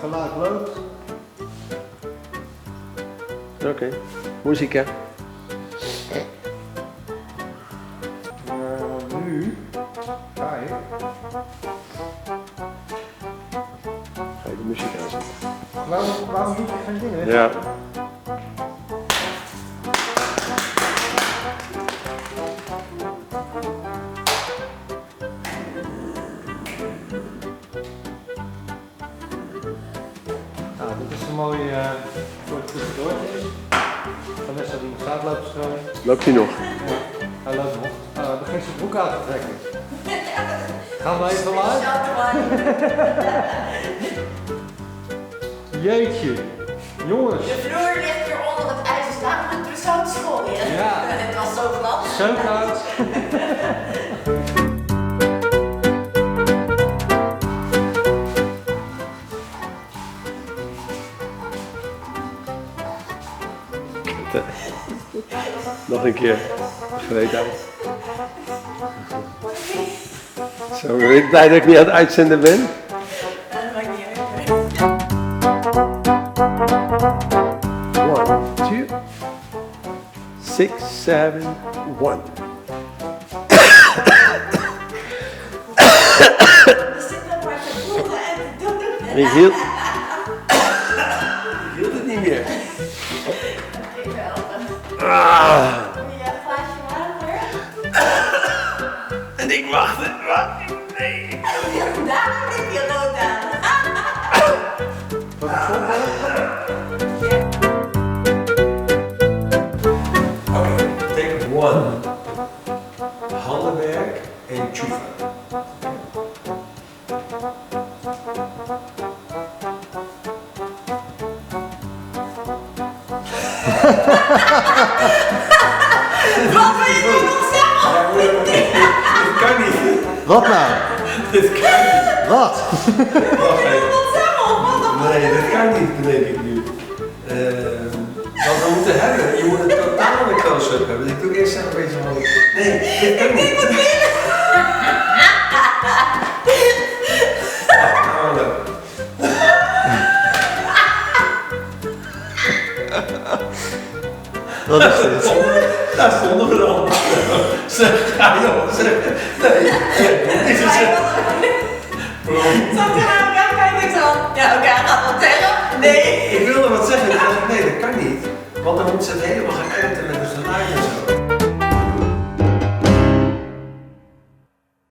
Geluid loopt. Oké, muziek hè. Nu ga ik. Ga je de muziek aanzetten. Waarom doe je geen dingen? Ja. Nou, dit is een mooie voor het tussendoor. Vanessa die staat loopt strooien. Loopt hij nog? Ja, hij loopt nog. Hij begint zijn broek uit te trekken. Gaan we even live? Jeetje, jongens. De vloer ligt hier onder het ijs, dus daar moet ik zo te schooien. Ja. Het was zo glad. Zo koud. Nog een keer. Gereed uit. Zo, ben ik blij dat ik niet aan het uitzenden ben. Dat maakt niet uit. 1, 2, 6, 7, 1. We zitten maar te voelen en te doen. Ik hield het niet meer. Ik helpen. Ah. Wil je een glaasje water? En ik wachtte. Nee. Daarom heb je rood aan. Oké, take 1. Handenwerk en tjoeven. Wat wil je nu nog zeggen? Dit kan niet. Wat nou? Dit kan niet. Wat? Wacht even. Wat zeggen we? Wat dan? Nee, dit kan niet, bedenk ik nu. Wat we moeten hebben, je moet een totale close-up hebben. Dus ik doe eerst even een beetje van. Nee, dit kan niet. Nou, leuk. Wat is dit? Daar stonden we dan. Zeg, ja joh, zeg. Nee, dit is het. Zat je naar elkaar kijken en zo? Ja, oké, hij gaat wat zeggen. Nee. Ik wilde wat zeggen, ik dacht nee, dat kan niet. Want dan moet ze het helemaal gaan editen met het geluid en zo.